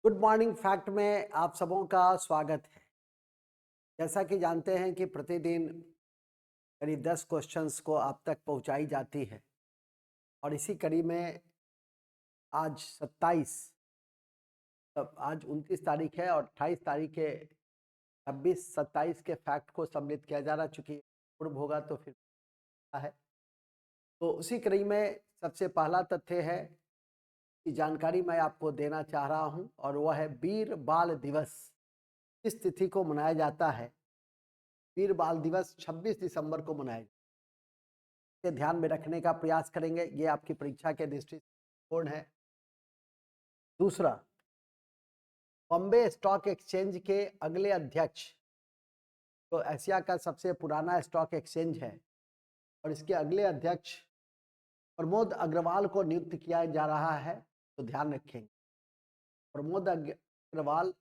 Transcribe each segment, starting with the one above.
Good morning fact में आप सबों का स्वागत है। जैसा कि जानते हैं कि प्रतिदिन करीब 10 क्वेश्चंस को आप तक पहुंचाई जाती है और इसी कड़ी में आज 27 तब आज 29 तारीख है और 28 तारीख के 26-27 के फैक्ट को सम्मिलित किया जा रहा, चूंकि पूर्व होगा तो फिर है। तो उसी कड़ी में सबसे पहला तथ्य है की जानकारी मैं आपको देना चाह रहा हूं और वह है वीर बाल दिवस। इस तिथि को मनाया जाता है। वीर बाल दिवस 26 दिसंबर को मनाया जाता है। ध्यान में रखने का प्रयास करेंगे, ये आपकी परीक्षा के दृष्टिकोण है। दूसरा, बॉम्बे स्टॉक एक्सचेंज के अगले अध्यक्ष, तो एशिया का सबसे पुराना स्टॉक एक्सचेंज है और इसके अगले अध्यक्ष प्रमोद अग्रवाल को नियुक्त किया जा रहा है, तो ध्यान रखेंगे। प्रमोद अग्रवाल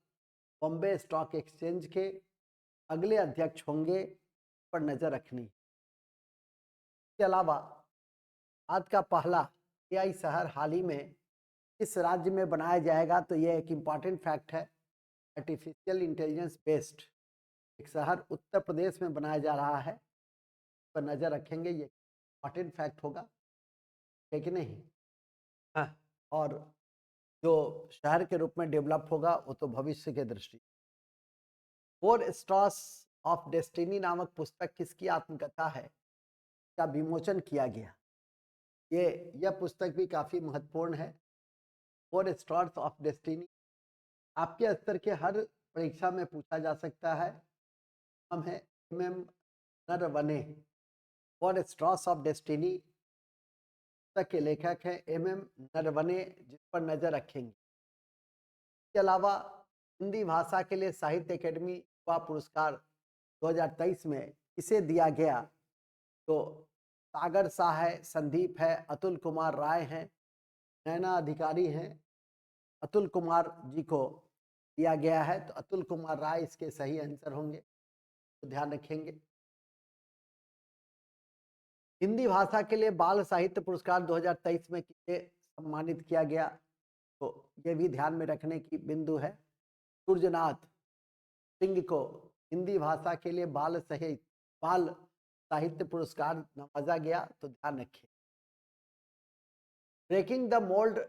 बॉम्बे स्टॉक एक्सचेंज के अगले अध्यक्ष होंगे, पर नजर रखनी। इसके अलावा आज का पहला एआई शहर हाल ही में इस राज्य में बनाया जाएगा, तो यह एक इम्पॉर्टेंट फैक्ट है। आर्टिफिशियल इंटेलिजेंस बेस्ड एक शहर उत्तर प्रदेश में बनाया जा रहा है, पर नजर रखेंगे, ये इम्पॉर्टेंट फैक्ट होगा, है कि नहीं? हाँ। और जो शहर के रूप में डेवलप होगा वो तो भविष्य के दृष्टि। फोर स्टार्स ऑफ डेस्टिनी नामक पुस्तक किसकी आत्मकथा है, का विमोचन किया गया? यह पुस्तक भी काफी महत्वपूर्ण है। फोर स्टार्स ऑफ डेस्टिनी आपके स्तर के हर परीक्षा में पूछा जा सकता है। हम है MM Naravane. Four stars of destiny पुस्तक के लेखक हैं MM नरवणे, जिस पर नजर रखेंगे। इसके अलावा हिंदी भाषा के लिए साहित्य अकेडमी युवा पुरस्कार 2023 में किसे दिया गया? तो सागर शाह है, संदीप है, अतुल कुमार राय हैं, नैना अधिकारी हैं। अतुल कुमार जी को दिया गया है, तो अतुल कुमार राय इसके सही आंसर होंगे, तो ध्यान रखेंगे। हिंदी भाषा के लिए बाल साहित्य पुरस्कार 2023 में किसे सम्मानित किया गया? तो ये भी ध्यान में रखने की बिंदु है। सूर्यनाथ सिंह को हिंदी भाषा के लिए बाल साहित्य पुरस्कार नवाजा गया, तो ध्यान रखिए। Breaking the mould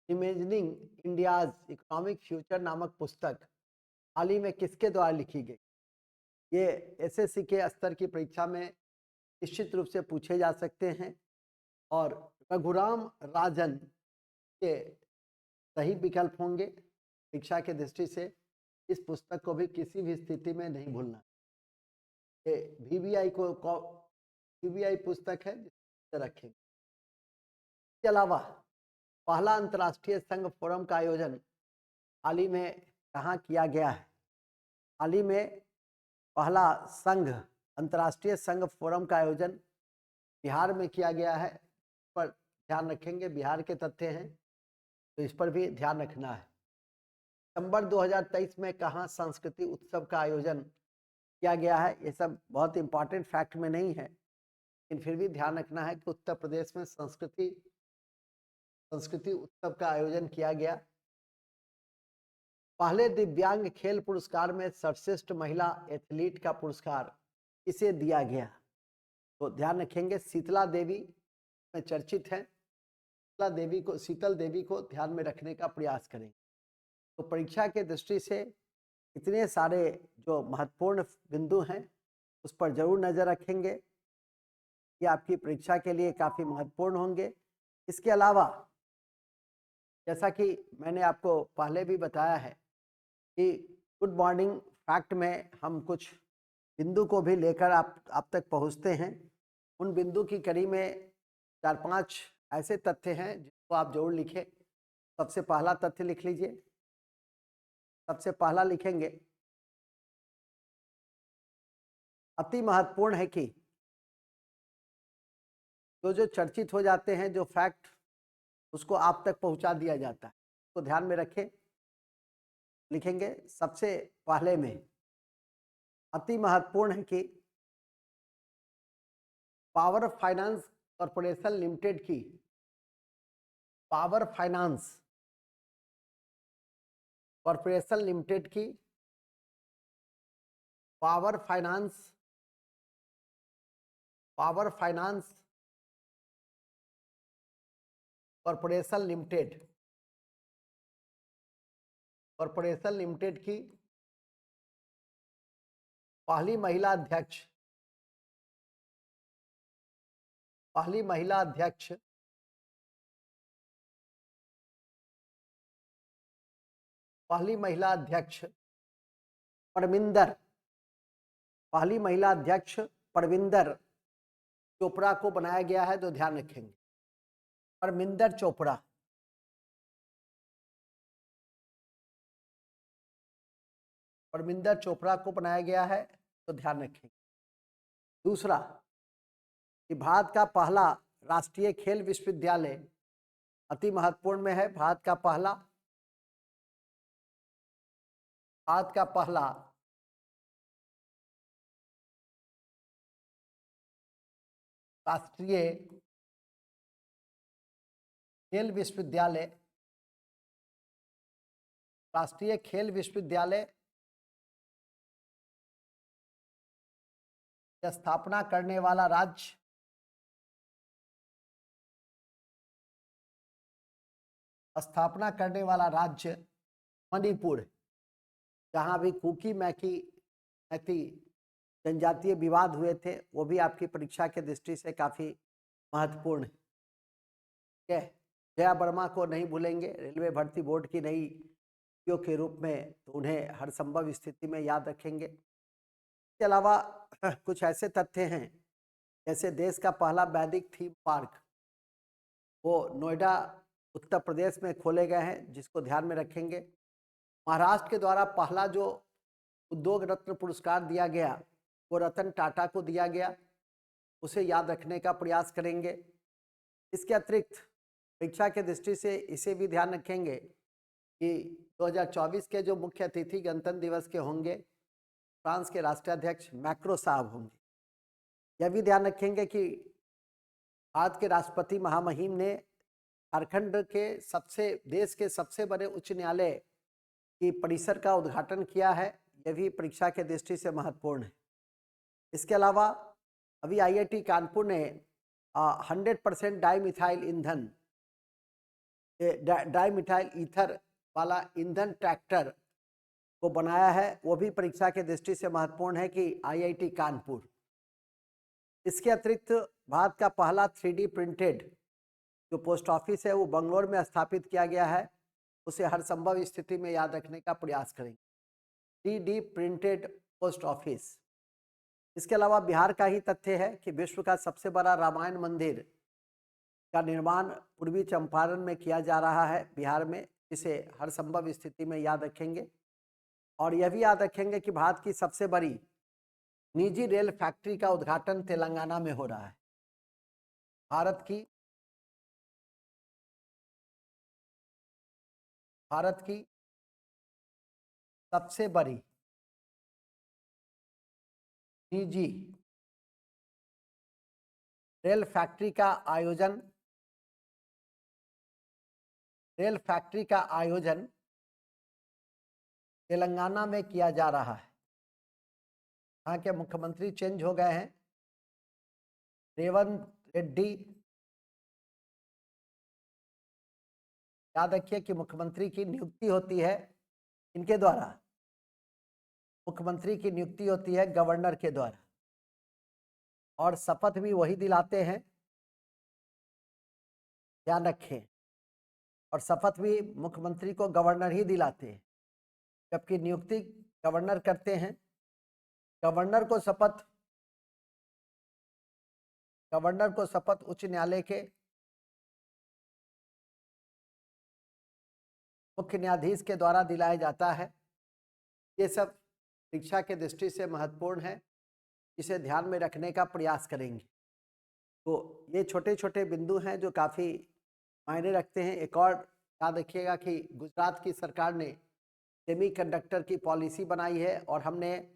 imagining India's economic future नामक पुस्तक हाल ही में किसके द्वारा लिखी गई? ये एसएससी के स्तर की परीक्षा में निश्चित रूप से पूछे जा सकते हैं और रघुराम राजन के सही विकल्प होंगे परीक्षा के दृष्टि से। इस पुस्तक को भी किसी भी स्थिति में नहीं भूलना। ये VBI पुस्तक है, जिसे रखेंगे। इसके अलावा पहला अंतर्राष्ट्रीय संघ फोरम का आयोजन हाल ही में कहाँ किया गया है? हाल ही में पहला अंतर्राष्ट्रीय संघ फोरम का आयोजन बिहार में किया गया है, पर ध्यान रखेंगे, बिहार के तथ्य हैं, तो इस पर भी ध्यान रखना है। दिसंबर 2023 में कहाँ संस्कृति उत्सव का आयोजन किया गया है? ये सब बहुत इंपॉर्टेंट फैक्ट में नहीं है, लेकिन फिर भी ध्यान रखना है कि उत्तर प्रदेश में संस्कृति उत्सव का आयोजन किया गया। पहले दिव्यांग खेल पुरस्कार में सर्वश्रेष्ठ महिला एथलीट का पुरस्कार किसे दिया गया? तो ध्यान रखेंगे, शीतला देवी में चर्चित है, शीतल देवी को ध्यान में रखने का प्रयास करेंगे। तो परीक्षा के दृष्टि से इतने सारे जो महत्वपूर्ण बिंदु हैं उस पर जरूर नजर रखेंगे, ये आपकी परीक्षा के लिए काफी महत्वपूर्ण होंगे। इसके अलावा जैसा कि मैंने आपको पहले भी बताया है कि गुड मॉर्निंग फैक्ट में हम कुछ बिंदु को भी लेकर आप तक पहुंचते हैं। उन बिंदु की कड़ी में 4-5 ऐसे तथ्य हैं जिनको आप जरूर लिखें। सबसे पहला तथ्य लिख लीजिए। सबसे पहला लिखेंगे, अति महत्वपूर्ण है कि जो चर्चित हो जाते हैं, जो फैक्ट, उसको आप तक पहुंचा दिया जाता है, तो ध्यान में रखें। लिखेंगे सबसे पहले में अति महत्वपूर्ण है कि पावर फाइनेंस कॉर्पोरेशन लिमिटेड की, पावर फाइनेंस कॉर्पोरेशन लिमिटेड की, पावर फाइनेंस कॉर्पोरेशन लिमिटेड की पहली महिला अध्यक्ष परमिंदर चोपड़ा को बनाया गया है, तो ध्यान रखेंगे। परमिंदर चोपड़ा, को बनाया गया है, तो ध्यान रखेंगे। दूसरा कि भारत का पहला राष्ट्रीय खेल विश्वविद्यालय अति महत्वपूर्ण में है। भारत का पहला राष्ट्रीय खेल विश्वविद्यालय की स्थापना करने वाला राज्य मणिपुर। जहां भी कुकी मैथी जनजातीय विवाद हुए थे, वो भी आपकी परीक्षा के दृष्टि से काफी महत्वपूर्ण है। जया वर्मा को नहीं भूलेंगे, रेलवे भर्ती बोर्ड की नई के रूप में, तो उन्हें हर संभव स्थिति में याद रखेंगे। इसके अलावा कुछ ऐसे तथ्य हैं, जैसे देश का पहला वैदिक थीम पार्क वो नोएडा उत्तर प्रदेश में खोले गए हैं, जिसको ध्यान में रखेंगे। महाराष्ट्र के द्वारा पहला जो उद्योग रत्न पुरस्कार दिया गया वो रतन टाटा को दिया गया, उसे याद रखने का प्रयास करेंगे। इसके अतिरिक्त परीक्षा के दृष्टि से इसे भी ध्यान रखेंगे कि 2024 के जो मुख्य अतिथि गणतंत्र दिवस के होंगे, फ्रांस के राष्ट्राध्यक्ष मैक्रो साहब होंगे। यह भी ध्यान रखेंगे कि भारत के राष्ट्रपति महामहिम ने झारखंड के देश के सबसे बड़े उच्च न्यायालय की परिसर का उद्घाटन किया है। यह भी परीक्षा के दृष्टि से महत्वपूर्ण है। इसके अलावा अभी IIT कानपुर ने 100% डाइमिथाइल ईथर वाला ईंधन ट्रैक्टर को बनाया है, वो भी परीक्षा के दृष्टि से महत्वपूर्ण है कि IIT कानपुर। इसके अतिरिक्त भारत का पहला 3D प्रिंटेड जो पोस्ट ऑफिस है वो बंगलोर में स्थापित किया गया है, उसे हर संभव स्थिति में याद रखने का प्रयास करेंगे। 3D printed post office. इसके अलावा बिहार का ही तथ्य है कि विश्व का सबसे बड़ा रामायण मंदिर का निर्माण पूर्वी चंपारण में किया जा रहा है, बिहार में, इसे हर संभव स्थिति में याद रखेंगे। और यह भी याद रखेंगे कि भारत की सबसे बड़ी निजी रेल फैक्ट्री का उद्घाटन तेलंगाना में हो रहा है। भारत की सबसे बड़ी निजी रेल फैक्ट्री का आयोजन तेलंगाना में किया जा रहा है। यहाँ के मुख्यमंत्री चेंज हो गए हैं, रेवंत रेड्डी। याद रखिए कि मुख्यमंत्री की नियुक्ति होती है इनके द्वारा, मुख्यमंत्री की नियुक्ति होती है गवर्नर के द्वारा, और शपथ भी वही दिलाते हैं, ध्यान रखें। और शपथ भी मुख्यमंत्री को गवर्नर ही दिलाते हैं, जबकि नियुक्ति गवर्नर करते हैं। गवर्नर को शपथ उच्च न्यायालय के मुख्य न्यायाधीश के द्वारा दिलाया जाता है। ये सब परीक्षा के दृष्टि से महत्वपूर्ण है, इसे ध्यान में रखने का प्रयास करेंगे। तो ये छोटे छोटे बिंदु हैं जो काफ़ी मायने रखते हैं। एक और याद रखिएगा कि गुजरात की सरकार ने सेमीकंडक्टर की पॉलिसी बनाई है, और हमने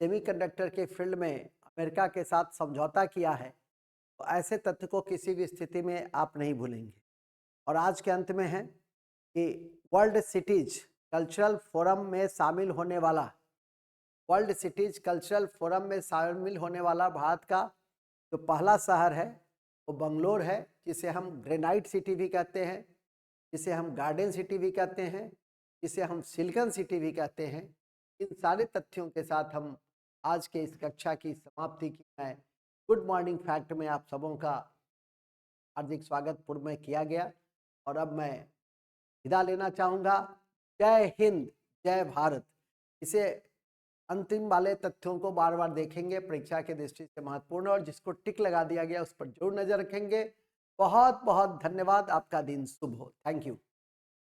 सेमीकंडक्टर के फील्ड में अमेरिका के साथ समझौता किया है, तो ऐसे तथ्य को किसी भी स्थिति में आप नहीं भूलेंगे। और आज के अंत में है कि वर्ल्ड सिटीज कल्चरल फोरम में शामिल होने वाला, वर्ल्ड सिटीज कल्चरल फोरम में शामिल होने वाला भारत का जो पहला शहर है वो बंगलोर है, जिसे हम ग्रेनाइट सिटी भी कहते हैं, जिसे हम गार्डन सिटी भी कहते हैं, जिसे हम सिलिकॉन सिटी भी कहते हैं। इन सारे तथ्यों के साथ हम आज के इस कक्षा की समाप्ति की है। गुड मॉर्निंग फैक्ट में आप सबों का हार्दिक स्वागत पूर्व में किया गया और अब मैं विदा लेना चाहूँगा। जय हिंद, जय भारत। इसे अंतिम वाले तथ्यों को बार बार देखेंगे, परीक्षा की दृष्टि से महत्वपूर्ण, और जिसको टिक लगा दिया गया उस पर जरूर नजर रखेंगे। बहुत बहुत धन्यवाद। आपका दिन शुभ हो। Thank you.